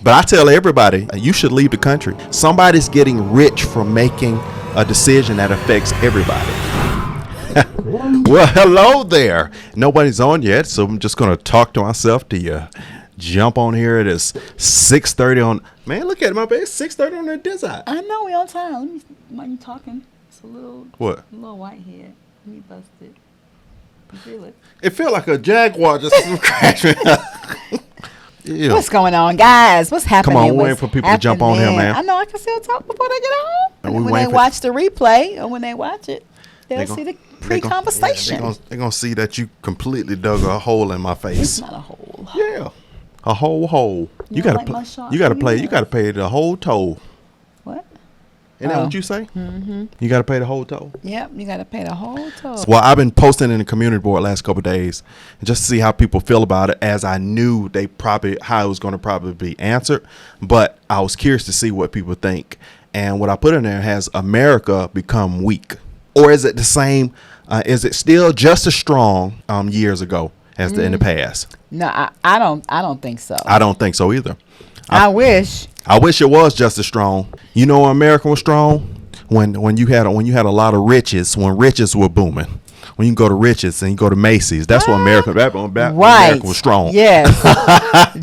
But I tell everybody, you should leave the country. Somebody's getting rich from making a decision that affects everybody. Well, hello there. Nobody's on yet, so I'm just going to talk to myself to you. Jump on here. It is 6:30 on. Man, look at my bed. It's 6:30 on the desert. I know we on time. Let me, while you talking, it's a little. What? A little white head. Let me bust it. You feel it? It feel like a jaguar just crashing. Yeah. What's going on, guys? What's happening? Come on, we're waiting for people to jump on here, man. I know I can still talk before they get home. And when they for watch the replay or when they watch it, they'll see the pre-conversation. They're going to see that you completely dug a hole in my face. It's not a hole. Yeah. A whole hole. You got to pay the whole toll. What? Isn't that what you say? Mm-hmm. You got to pay the whole toll. Yep, you got to pay the whole toll. Well, I've been posting in the community board last couple of days just to see how people feel about it, as I knew how it was going to probably be answered. But I was curious to see what people think. And what I put in there, has America become weak? Or is it the same? Is it still just as strong years ago as in the past? No, I don't think so. I don't think so either. I wish it was just as strong. You know, America was strong when you had a lot of riches, when riches were booming. When you go to Riches and you go to Macy's, that's when America was strong. Yes.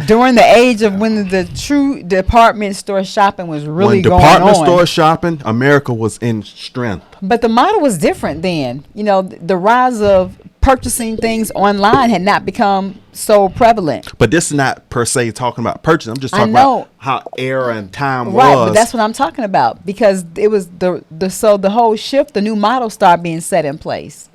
During the age of when the true department store shopping was really going on. When department store shopping, America was in strength. But the model was different then. You know, the rise of purchasing things online had not become so prevalent. But this is not per se talking about purchasing. I'm just talking about how era and time was. Right, but that's what I'm talking about, because it was the whole shift, the new model started being set in place.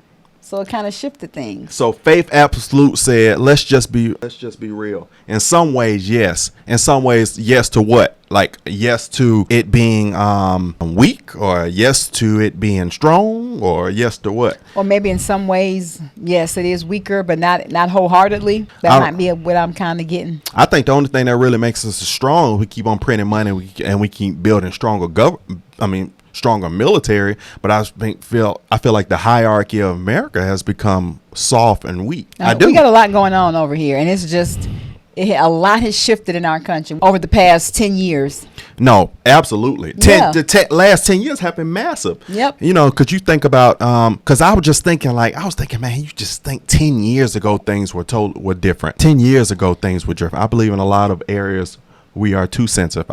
So it kind of shifted things. So Faith Absolute said, let's just be real. In some ways, yes. In some ways, yes to what? Like, yes to it being weak, or yes to it being strong, or yes to what? Or maybe in some ways, yes, it is weaker, but not wholeheartedly. That might be what I'm kind of getting. I think the only thing that really makes us strong, we keep on printing money and we keep building stronger military, but I feel like the hierarchy of America has become soft and weak. I do. We got a lot going on over here, and it's just a lot has shifted in our country over the past 10 years. No, absolutely. The last 10 years have been massive. Yep. You know, because you think about, because I was thinking, man, you just think 10 years ago things were different. 10 years ago things were different. I believe in a lot of areas we are too sensitive.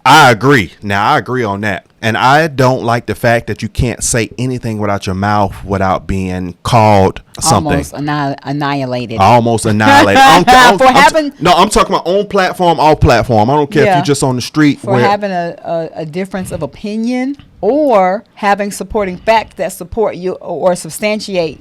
I agree. Now, I agree on that. And I don't like the fact that you can't say anything without your mouth without being called something. Almost annihilated. I'm talking about on platform, off platform. I don't care if you're just on the street. For having a difference of opinion, or having supporting facts that support you or substantiate,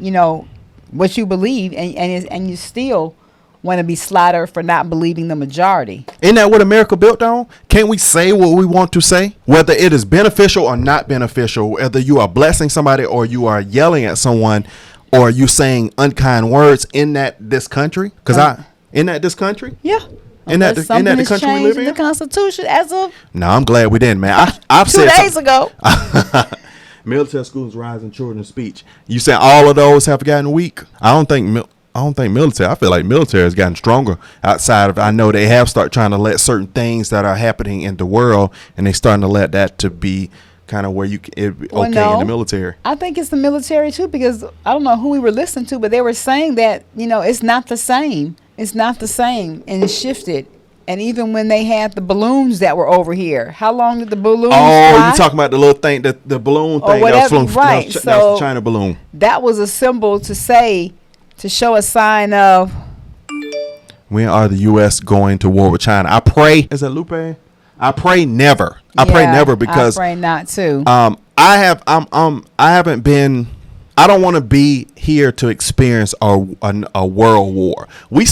what you believe, and you still want to be slaughtered for not believing the majority. Isn't that what America built on? Can't we say what we want to say? Whether it is beneficial or not beneficial, whether you are blessing somebody or you are yelling at someone or you saying unkind words in this country? This country? Yeah. In that the country we live in? The Constitution as of... No, I'm glad we didn't, man. I've 2 days ago. Military schools, rising children's speech. You saying all of those have gotten weak? I don't think military. I feel like military has gotten stronger outside of. I know they have started trying to let certain things that are happening in the world, and they starting to let that to be kind of where in the military. I think it's the military too, because I don't know who we were listening to, but they were saying that it's not the same. It's not the same, and it shifted. And even when they had the balloons that were over here, how long did the balloons fly? You talking about the little thing, the balloon thing? Right. That's the China balloon. That was a symbol to show a sign of. When are the U.S. going to war with China? I pray. Is that Lupe? I pray never. I pray never, because I pray not to. I haven't been. I don't want to be here to experience a world war. You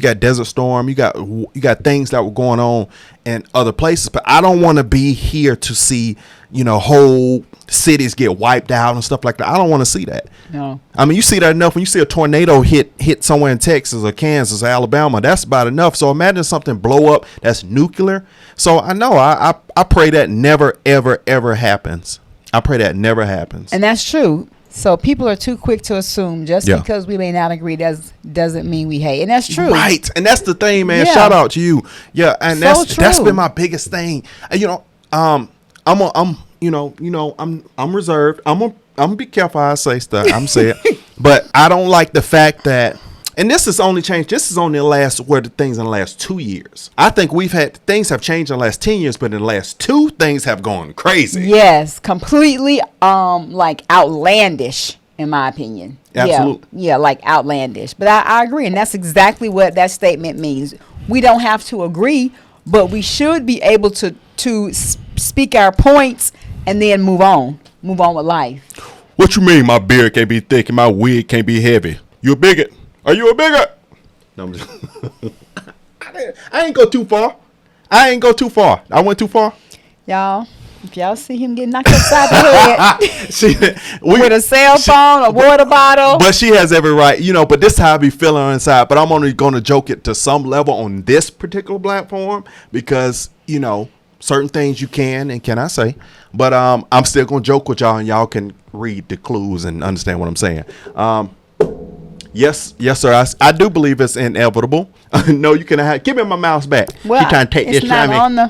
got Desert Storm, you got things that were going on in other places, but I don't want to be here to see, whole cities get wiped out and stuff like that. I don't want to see that. No. I mean, you see that enough when you see a tornado hit somewhere in Texas or Kansas or Alabama. That's about enough. So imagine something blow up that's nuclear. So I know I pray that never, ever, ever happens. I pray that never happens. And that's true. So people are too quick to assume just Yeah. because we may not agree doesn't mean we hate, and that's true. Right, and that's the thing, man. Yeah. Shout out to you. Yeah, and So that's true. been my biggest thing. And, I'm reserved. I'm gonna be careful how I say stuff. I'm saying, but I don't like the fact that. And this is only changed. This is only the things in the last 2 years. I think things have changed in the last 10 years, but in the last two, things have gone crazy. Yes, completely like outlandish in my opinion. Absolutely. Yeah, like outlandish. But I agree, and that's exactly what that statement means. We don't have to agree, but we should be able to speak our points and then move on with life. What you mean my beard can't be thick and my wig can't be heavy? You a bigot? Are you a bigot? No, I'm just I ain't go too far. I went too far. Y'all, if y'all see him get knocked upside the head with a cell phone, a water bottle. But she has every right, but this is how I be feeling inside. But I'm only going to joke it to some level on this particular platform because, certain things you can and cannot say. But I'm still going to joke with y'all, and y'all can read the clues and understand what I'm saying. Yes, sir. I do believe it's inevitable. No, you can give me my mouse back. Well, she trying to take it's this not from me.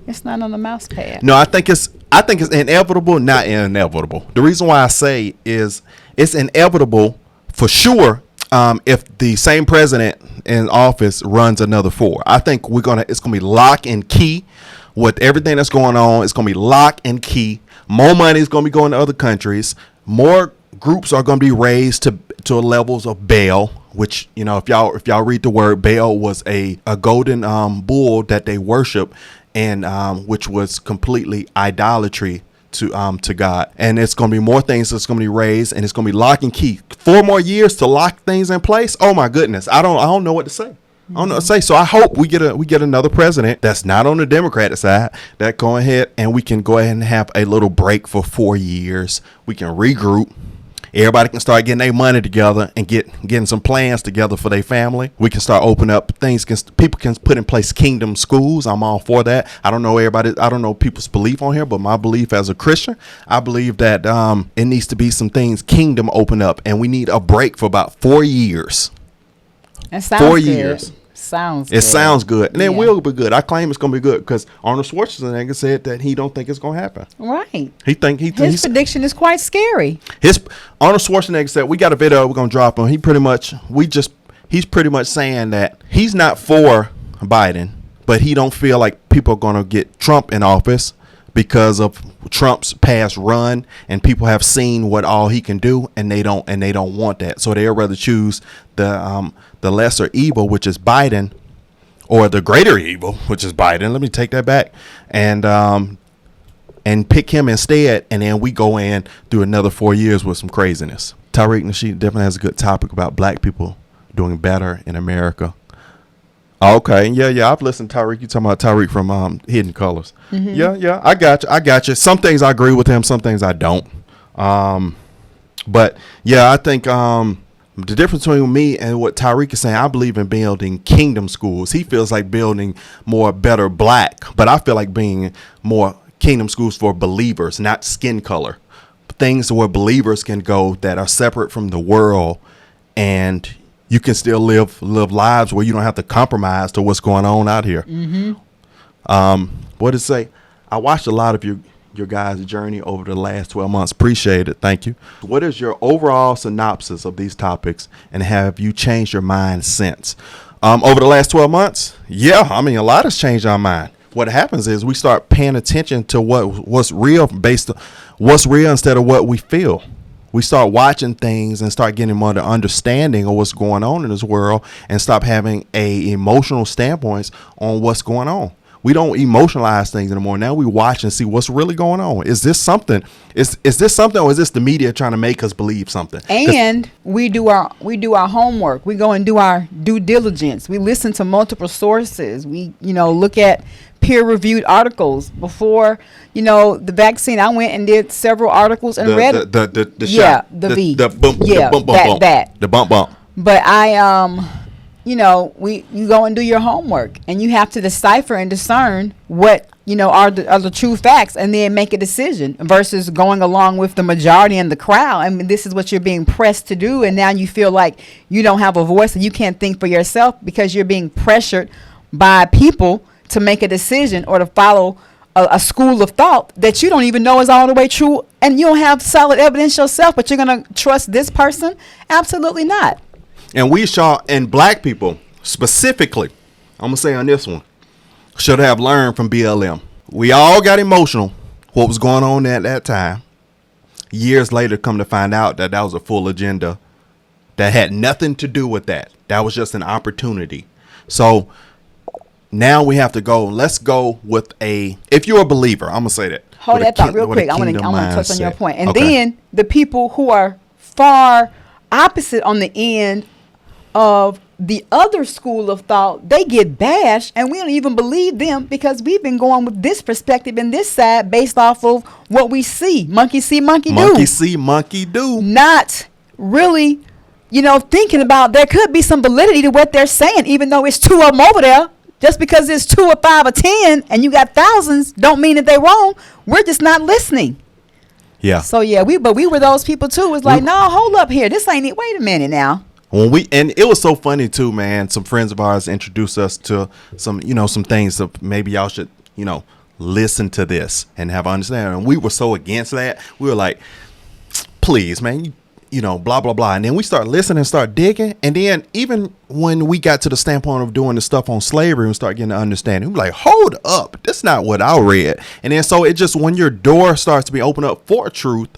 It's not on the mouse pad. No, I think it's inevitable, not inevitable. The reason why I say is it's inevitable for sure. If the same president in office runs another 4, I think it's gonna be lock and key with everything that's going on. It's gonna be lock and key. More money is gonna be going to other countries. More groups are gonna be raised to levels of Baal, which if y'all read the word, Baal was a golden bull that they worship, and which was completely idolatry to God. And it's going to be more things that's going to be raised, and it's going to be lock and key. 4 more years to lock things in place. Oh my goodness, I don't know what to say. I don't know what to say. So I hope we get another president that's not on the Democratic side that go ahead and we can go ahead and have a little break for 4 years. We can regroup. Everybody can start getting their money together and getting some plans together for their family. We can start opening up things. People can put in place kingdom schools. I'm all for that. I don't know people's belief on here, but my belief as a Christian, I believe that it needs to be some things kingdom open up, and we need a break for about 4 years. That sounds 4 good. years. It sounds good, and it will be good. I claim it's going to be good because Arnold Schwarzenegger said that he don't think it's going to happen. Right. His prediction is quite scary. Arnold Schwarzenegger said, we got a video we're going to drop on. He's pretty much saying that he's not for Biden, but he don't feel like people are going to get Trump in office because of Trump's past run, and people have seen what all he can do, and they don't want that. So they'd rather choose the lesser evil, which is Biden, or the greater evil, which is Biden. Let me take that back, and pick him instead. And then we go in through another 4 years with some craziness. Tariq Nasheed definitely has a good topic about black people doing better in America. Okay, yeah, I've listened to Tariq. You talking about Tariq from Hidden Colors? Mm-hmm. Yeah, I got you. Some things I agree with him, some things I don't. But yeah, I think the difference between me and what Tariq is saying, I believe in building kingdom schools. He feels like building more better black, but I feel like being more kingdom schools for believers, not skin color. Things where believers can go that are separate from the world, and you can still live lives where you don't have to compromise to what's going on out here. Mm-hmm. What did it say? I watched a lot of your guys' journey over the last 12 months. Appreciate it. Thank you. What is your overall synopsis of these topics, and have you changed your mind since? Over the last 12 months? Yeah, a lot has changed our mind. What happens is we start paying attention to what's real what's real instead of what we feel. We start watching things and start getting more the understanding of what's going on in this world, and stop having a emotional standpoints on what's going on. We don't emotionalize things anymore. Now we watch and see what's really going on. Is this something? Is this something, or is this the media trying to make us believe something? And we do our homework. We go and do our due diligence. We listen to multiple sources. We look at peer-reviewed articles before the vaccine. I went and did several articles and read the bump. But you go and do your homework, and you have to decipher and discern what are the true facts, and then make a decision versus going along with the majority and the crowd. I mean, this is what you're being pressed to do, and now you feel like you don't have a voice and you can't think for yourself because you're being pressured by people to make a decision or to follow a school of thought that you don't even know is all the way true, and you don't have solid evidence yourself, but you're going to trust this person? Absolutely not. And and black people specifically, I'm going to say on this one, should have learned from BLM. We all got emotional what was going on at that time. Years later, come to find out that was a full agenda that had nothing to do with that. That was just an opportunity. So now we have to go. Let's go with if you're a believer, I'm going to say that. Hold that thought real quick. I want to touch on your point. And then the people who are far opposite on the end of the other school of thought, they get bashed, and we don't even believe them because we've been going with this perspective and this side based off of what we see. Monkey see, monkey do. Monkey see, monkey do. Not really, thinking about there could be some validity to what they're saying, even though it's 2 of them over there. Just because it's 2 or 5 or 10 and you got thousands don't mean that they're wrong. We're just not listening. Yeah. So yeah, we were those people too. It's like, no, hold up here. This ain't it. Wait a minute now. And it was so funny too, man. Some friends of ours introduced us to some things that maybe y'all should, listen to this and have understanding. And we were so against that. We were like, please, man, blah, blah, blah. And then we start listening and start digging. And then even when we got to the standpoint of doing the stuff on slavery and start getting the understanding, we were like, hold up, that's not what I read. And then so it just, when your door starts to be opened up for truth,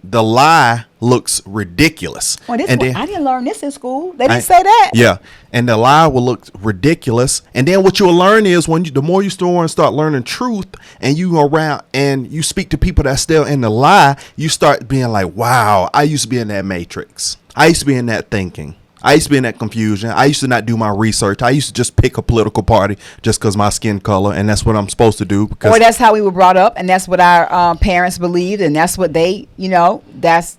the lie looks ridiculous. Well, I didn't learn this in school. They didn't say that. Yeah, and the lie will look ridiculous. And then what you'll learn is the more you start learning truth, and you go around and you speak to people that's still in the lie, you start being like, wow, I used to be in that matrix. I used to be in that thinking. I used to be in that confusion. I used to not do my research. I used to just pick a political party just because my skin color, and that's what I'm supposed to do. Or that's how we were brought up, and that's what our parents believed, and that's what they, that's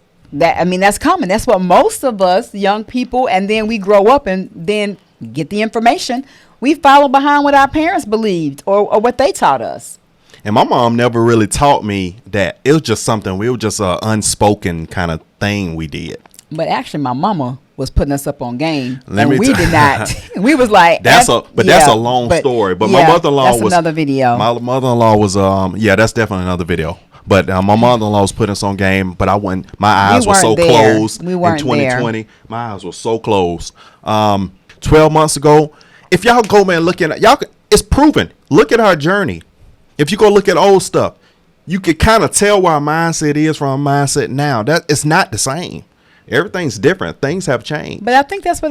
common. That's what most of us young people, and then we grow up and then get the information. We follow behind what our parents believed or what they taught us. And my mom never really taught me that. It was just something. We were just an unspoken kind of thing we did. But actually, my mama was putting us up on game, and we did not. We was like, that's a long story. But my mother-in-law was another video. My mother-in-law was that's definitely another video. But my mother-in-law was putting us on game. But my eyes were so closed. We weren't in 2020. there. My eyes were so closed. 12 months ago, if y'all go, man, look at it's proven. Look at our journey. If you go look at old stuff, you could kind of tell where our mindset is from our mindset now. That it's not the same. Everything's different. Things have changed. But I think that's what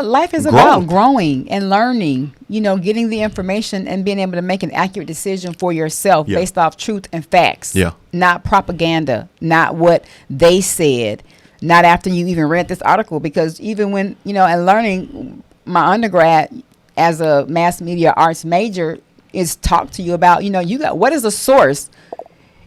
life is about, growing and learning, getting the information and being able to make an accurate decision for yourself based off truth and facts. Yeah. Not propaganda, not what they said, not after you even read this article. Because even when, and learning, my undergrad as a mass media arts major is talk to you about, what is a source?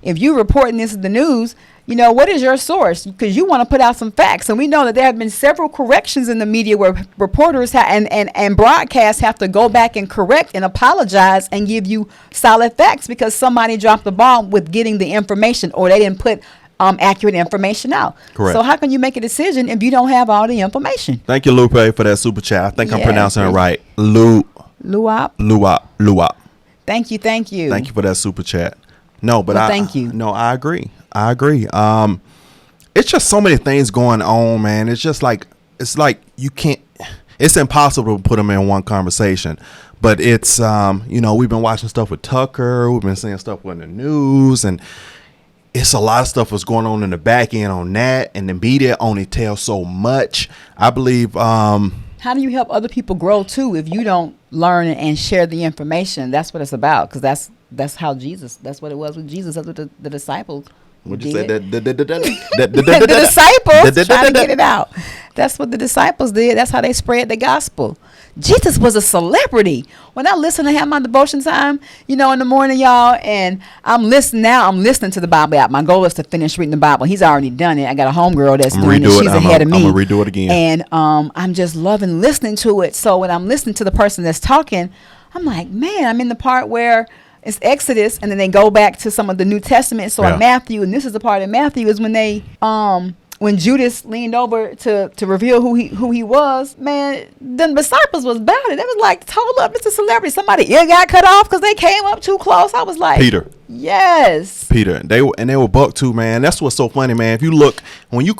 If you're reporting this in the news, what is your source? Because you want to put out some facts. And we know that there have been several corrections in the media where reporters and broadcasts have to go back and correct and apologize and give you solid facts because somebody dropped the ball with getting the information or they didn't put accurate information out. Correct. So how can you make a decision if you don't have all the information? Thank you, Lupe, for that super chat. I think I'm pronouncing it right. Luap. Thank you. Thank you for that super chat. No, but thank you. No, I agree. It's just so many things going on, man. It's like you can't. It's impossible to put them in one conversation. But it's we've been watching stuff with Tucker. We've been seeing stuff in the news, and it's a lot of stuff that's going on in the back end on that. And the media only tells so much. I believe. How do you help other people grow too if you don't learn and share the information? That's what it's about, because that's how Jesus. That's what it was with Jesus. That's what the disciples. What'd you say? The disciples trying to get it out. That's what the disciples did. That's how they spread the gospel. Jesus was a celebrity. When I listen to him, my devotion time, in the morning, y'all, and I'm listening to the Bible app. My goal is to finish reading the Bible. He's already done it. I got a homegirl that's doing it. She's ahead of me. I'm gonna redo it again. And I'm just loving listening to it. So when I'm listening to the person that's talking, I'm like, man, I'm in the part where it's Exodus, and then they go back to some of the New Testament. So in Matthew, and this is the part in Matthew, is when they when Judas leaned over to reveal who he was, man, the disciples was about it. They was like, hold up, it's a celebrity. Somebody ear got cut off because they came up too close. I was like, Peter. Yes. Peter. They were buck too, man. That's what's so funny, man. If you look, when I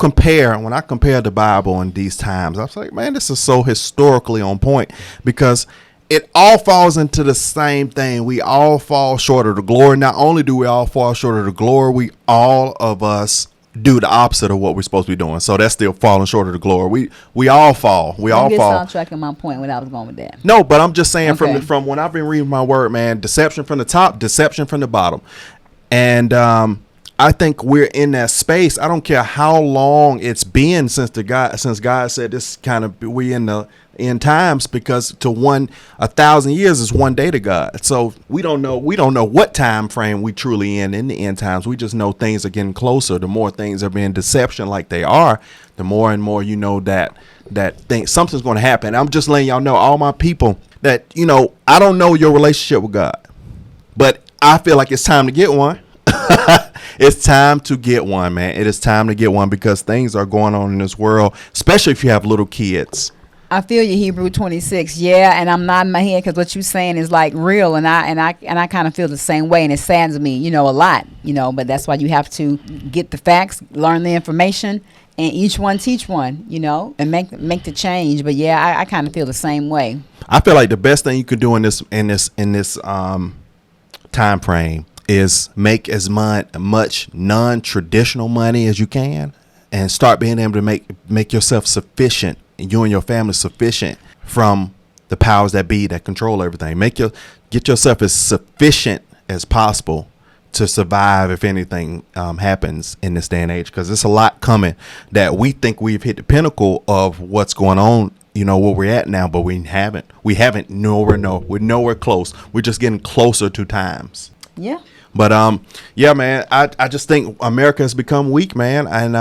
compare the Bible in these times, I was like, man, this is so historically on point, because it all falls into the same thing. We all fall short of the glory. Not only do we all fall short of the glory, all of us do the opposite of what we're supposed to be doing. So that's still falling short of the glory. We all fall. We all fall. Soundtracking my point when I was going with that. No, but I'm just saying from when I've been reading my word, man, deception from the top, deception from the bottom. And I think we're in that space. I don't care how long it's been since God said this kind of, we in the end times, because 1,000 years is one day to God. So we don't know what time frame we truly in the end times. We just know things are getting closer. The more things are being deception like they are, the more and more that something's going to happen. I'm just letting y'all know, all my people, that I don't know your relationship with God, but I feel like it's time to get one. It's time to get one, man. It is time to get one, because things are going on in this world, especially if you have little kids. I feel you, Hebrew 26. Yeah, and I'm nodding my head because what you're saying is like real, and I kind of feel the same way, and it saddens me, a lot, But that's why you have to get the facts, learn the information, and each one teach one, and make the change. But yeah, I kind of feel the same way. I feel like the best thing you could do in this time frame is make as much non-traditional money as you can, and start being able to make yourself sufficient, and you and your family sufficient from the powers that be that control everything. Get yourself as sufficient as possible to survive if anything happens in this day and age, because there's a lot coming that we think we've hit the pinnacle of what's going on, where we're at now, but we haven't. We're nowhere close. We're just getting closer to times. Yeah. But yeah, man, I just think America has become weak, man. And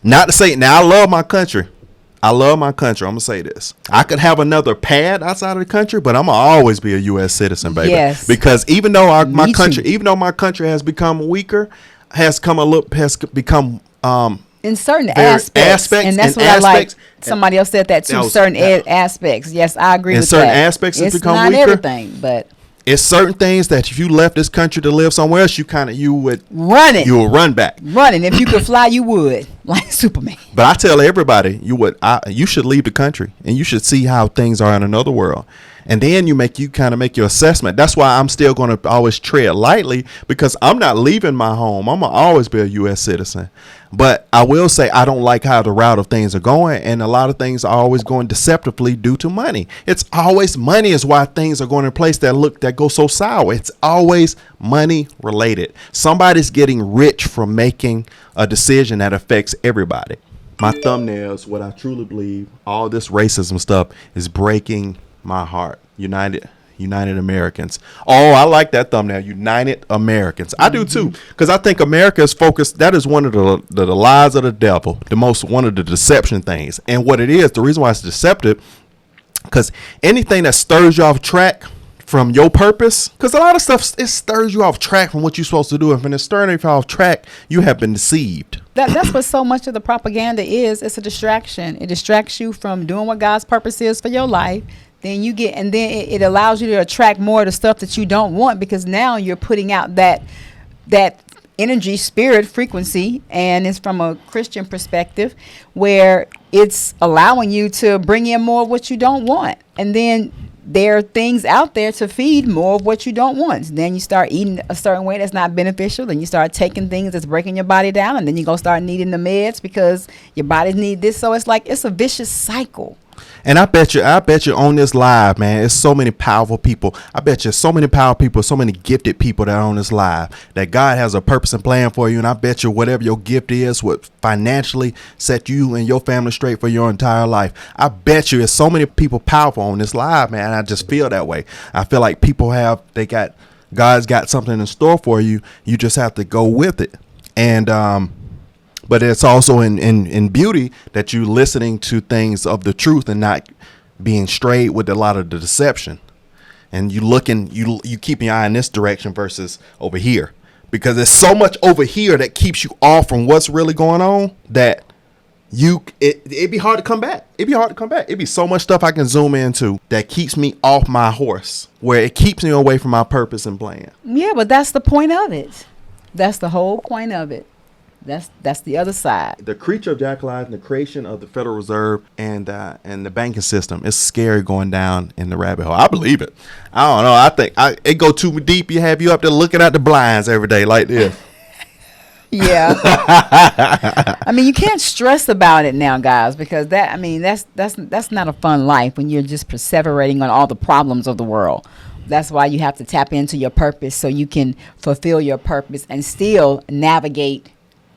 not to say, now I love my country. I'm gonna say this: I could have another pad outside of the country, but I'm gonna always be a U.S. citizen, baby. Yes. Because even though my country has become weaker, has become in certain aspects, and that's what I like. Somebody else said that too. Certain aspects. Yes, I agree with that. In certain aspects, it's become not weaker. Everything, but it's certain things that if you left this country to live somewhere else, you would run back. Running. If you could fly, you would, like Superman. But I tell everybody, you should leave the country, and you should see how things are in another world. And then you kind of make your assessment. That's why I'm still going to always tread lightly, because I'm not leaving my home. I'm going to always be a U.S. citizen. But I will say I don't like how the route of things are going. And a lot of things are always going deceptively due to money. It's always money is why things are going in place that go so sour. It's always money related. Somebody's getting rich from making a decision that affects everybody. My thumbnails, what I truly believe, all this racism stuff is breaking my heart. United Americans. Oh, I like that thumbnail. United Americans. I do too, because I think America is focused. That is one of the lies of the devil. One of the deception things. And what it is, the reason why it's deceptive, because anything that stirs you off track from your purpose, because a lot of stuff, it stirs you off track from what you're supposed to do. And when it's stirring you off track, you have been deceived. That's what so much of the propaganda is. It's a distraction. It distracts you from doing what God's purpose is for your life. Then it allows you to attract more of the stuff that you don't want, because now you're putting out that energy, spirit, frequency, and it's from a Christian perspective where it's allowing you to bring in more of what you don't want. And then there are things out there to feed more of what you don't want. Then you start eating a certain way that's not beneficial. Then you start taking things that's breaking your body down, and then you go start needing the meds because your body need this. So it's a vicious cycle. And I bet you on this live, man, it's so many powerful people. I bet you so many powerful people, so many gifted people that are on this live, that God has a purpose and plan for you. And I bet you whatever your gift is would financially set you and your family straight for your entire life. I bet you there's so many people powerful on this live, man. I just feel that way. I feel like God's got something in store for you. You just have to go with it. And, but it's also in beauty that you're listening to things of the truth and not being strayed with a lot of the deception. and you keep your eye in this direction versus over here, because there's so much over here that keeps you off from what's really going on that it'd be hard to come back. It'd be so much stuff I can zoom into that keeps me off my horse, where it keeps me away from my purpose and plan. Yeah, but that's the point of it. That's the whole point of it. That's the other side. The creature of Jackalite and the creation of the Federal Reserve and the banking system is scary going down in the rabbit hole. I believe it. I don't know. I think it go too deep. You have you up there looking at the blinds every day like this. Yeah. I mean, you can't stress about it now, guys, because that's not a fun life when you're just perseverating on all the problems of the world. That's why you have to tap into your purpose so you can fulfill your purpose and still navigate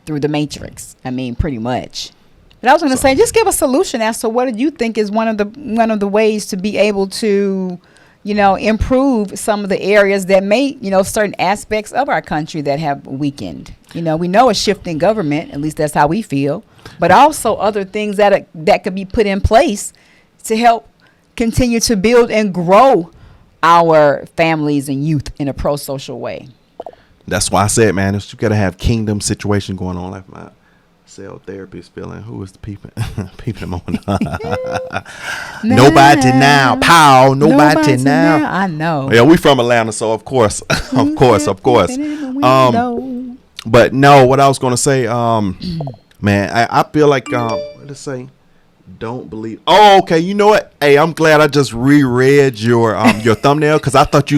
through the matrix. I mean, pretty much. But I was going to say, just give a solution as to what do you think is one of the ways to be able to, improve some of the areas that may, certain aspects of our country that have weakened. We know a shift in government, at least that's how we feel, but also other things that could be put in place to help continue to build and grow our families and youth in a pro-social way. That's why I said, man, you got to have kingdom situation going on. Like my cell therapist feeling, who is the people them on? Nobody now. Pow. Nobody now. I know. Yeah, we from Atlanta, so of course. of course. But no, what I was going to say, man, I feel like, what to say? Don't believe. Oh, okay. You know what? Hey, I'm glad I just reread your thumbnail, because I thought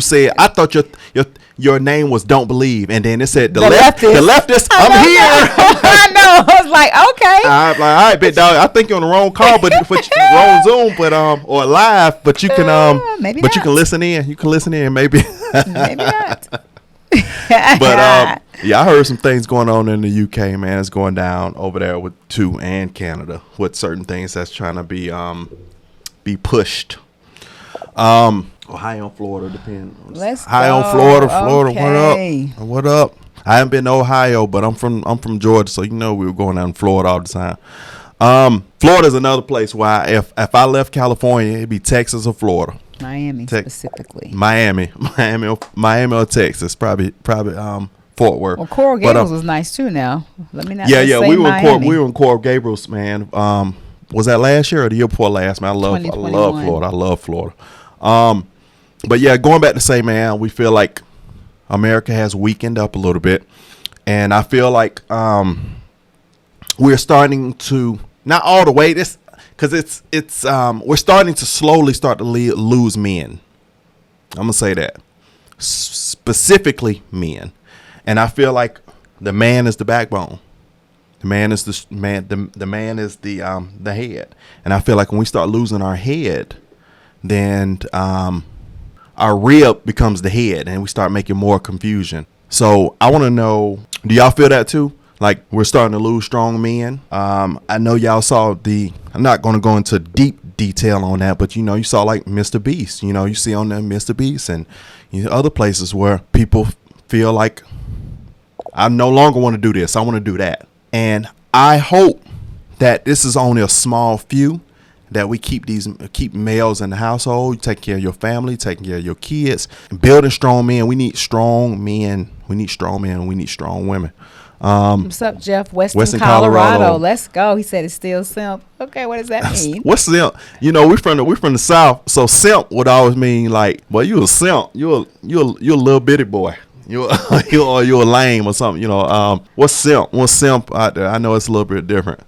your name was Don't Believe, and then it said the leftist. I'm here. I know. I was like, okay. I'm like, all right, big dog. I think you're on the wrong call, but wrong Zoom, but or live, but you can maybe but not. you can listen in. You can listen in, maybe. Maybe not. But yeah, I heard some things going on in the UK, man. It's going down over there too, and Canada, with certain things that's trying to be pushed. Ohio and Florida depend. Let's Ohio, go. Florida. Okay. What up? I haven't been to Ohio, but I'm from Georgia, so we were going down to Florida all the time. Florida's another place where if I left California, it'd be Texas or Florida. Miami specifically. Miami or Texas, probably Fort Worth. Well, Coral Gables was nice too. Now, let me not. Yeah. Say We Miami. were in Coral Gables, man. Was that last year or the year before last? Man, I love Florida. I love Florida. But yeah, going back to say, man, we feel like America has weakened up a little bit, and I feel like we're starting to, not all the way, this, because we're starting to slowly lose men. I'm gonna say that, specifically men, and I feel like the man is the backbone. The man is the man is the head, and I feel like when we start losing our head, then our rib becomes the head, and we start making more confusion. So I want to know, do y'all feel that too? Like we're starting to lose strong men. I know y'all saw I'm not going to go into deep detail on that, but you saw like Mr. Beast. You see on there Mr. Beast and other places where people feel like, I no longer want to do this. I want to do that. And I hope that this is only a small few, that we keep males in the household, taking care of your family, taking care of your kids, building strong men. We need strong men. We need strong men. We need strong women. What's up, Jeff? Western Colorado. Let's go. He said it's still simp. Okay, what does that mean? What's simp? We're from the South, so simp would always mean like, well, you a simp. You're a little bitty boy. You're a lame or something. What's simp? What's simp out there? I know it's a little bit different.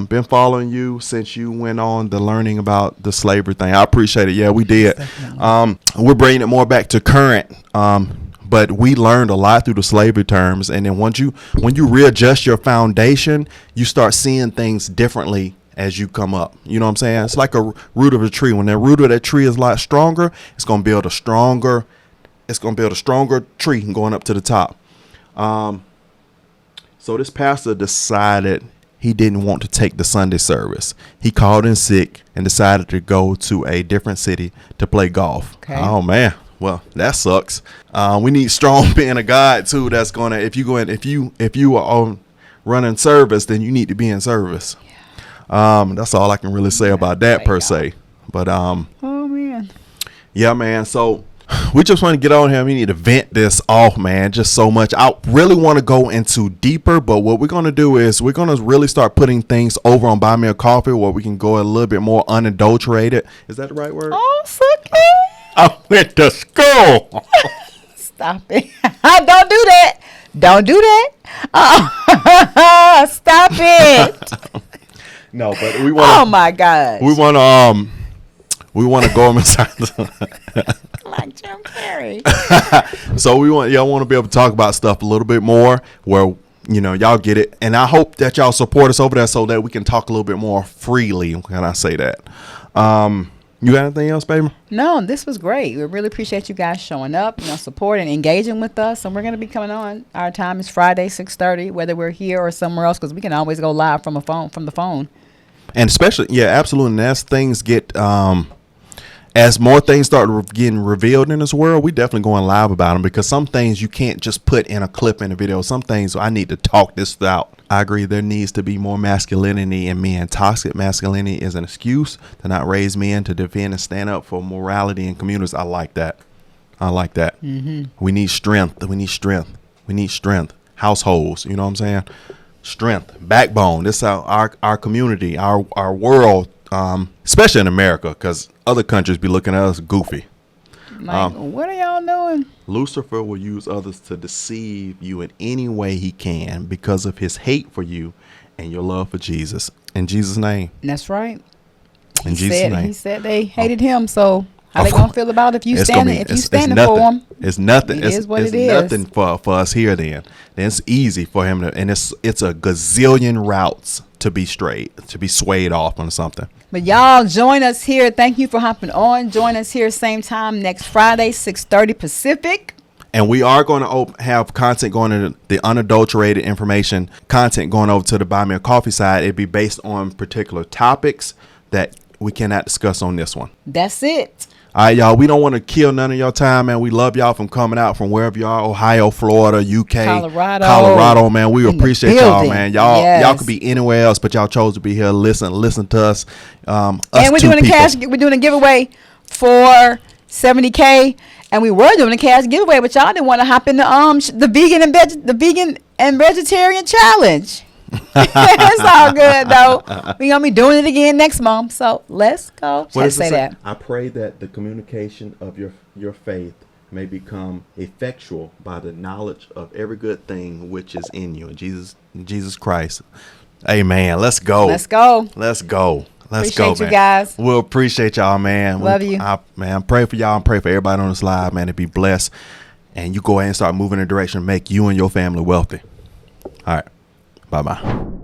Been following you since you went on the learning about the slavery thing. I appreciate it. Yeah, we did. We're bringing it more back to current. But we learned a lot through the slavery terms, and then when you readjust your foundation, you start seeing things differently as you come up. You know what I'm saying? It's like a root of a tree. When that root of that tree is a lot stronger, it's gonna build a stronger tree going up to the top. So this pastor decided he didn't want to take the Sunday service. He called in sick and decided to go to a different city to play golf. Okay. Oh man. Well, that sucks. We need strong men of God too. That's gonna, if you are on running service, then you need to be in service. Yeah. That's all I can really say about that per se. But oh man. Yeah, man. So we just want to get on here. We need to vent this off, man. Just so much. I really want to go into deeper, but what we're going to do is we're going to really start putting things over on Buy Me a Coffee where we can go a little bit more unadulterated. Is that the right word? Oh, Suki. I went to school. Stop it. Don't do that. Don't do that. Stop it. No, but we want. Oh my gosh. We want to. We want to go inside. Like Jim Carrey. So y'all want to be able to talk about stuff a little bit more where y'all get it, and I hope that y'all support us over there so that we can talk a little bit more freely. Can I say that? You got anything else, baby? No, this was great. We really appreciate you guys showing up, supporting, engaging with us. And we're going to be coming on. Our time is Friday, 6:30, whether we're here or somewhere else, because we can always go live from the phone. And especially, yeah, absolutely. And as things get, as more things start getting revealed in this world, we definitely going live about them, because some things you can't just put in a clip in a video. Some things I need to talk this out. I agree. There needs to be more masculinity in men. Toxic masculinity is an excuse to not raise men to defend and stand up for morality in communities. I like that. Mm-hmm. We need strength. We need strength. Households. You know what I'm saying? Strength, backbone. This is our community, our world, especially in America, because other countries be looking at us goofy. Like, what are y'all doing? Lucifer will use others to deceive you in any way he can because of his hate for you and your love for Jesus. In Jesus' name. That's right. In Jesus' name. He said they hated him, so how they gonna feel about it if you standing for him? It's nothing. It is what it is. It's nothing for us here then. It's easy for him to, and it's a gazillion routes to be swayed off on something. But y'all join us here. Thank you for hopping on. Join us here same time next Friday, 6:30 Pacific. And we are going to have content going into the unadulterated information, content going over to the Buy Me a Coffee side. It'd be based on particular topics that we cannot discuss on this one. That's it. All right, y'all. We don't want to kill none of your time, man. We love y'all from coming out from wherever you are, Ohio, Florida, UK, Colorado, man. We appreciate y'all, man. Y'all could be anywhere else, but y'all chose to be here. Listen to us. And we're doing a giveaway for 70K, and we were doing a cash giveaway, but y'all didn't want to hop in the vegan and vegetarian challenge. It's all good though. We're gonna be doing it again next month, so let's go. Say that. I pray that the communication of your faith may become effectual by the knowledge of every good thing which is in you, in Jesus Christ. Amen. Let's go. Appreciate you guys. We'll appreciate y'all, man. Love you. Man, pray for y'all and pray for everybody on this live, man, to be blessed. And you go ahead and start moving in a direction to make you and your family wealthy. All right. Bye-bye.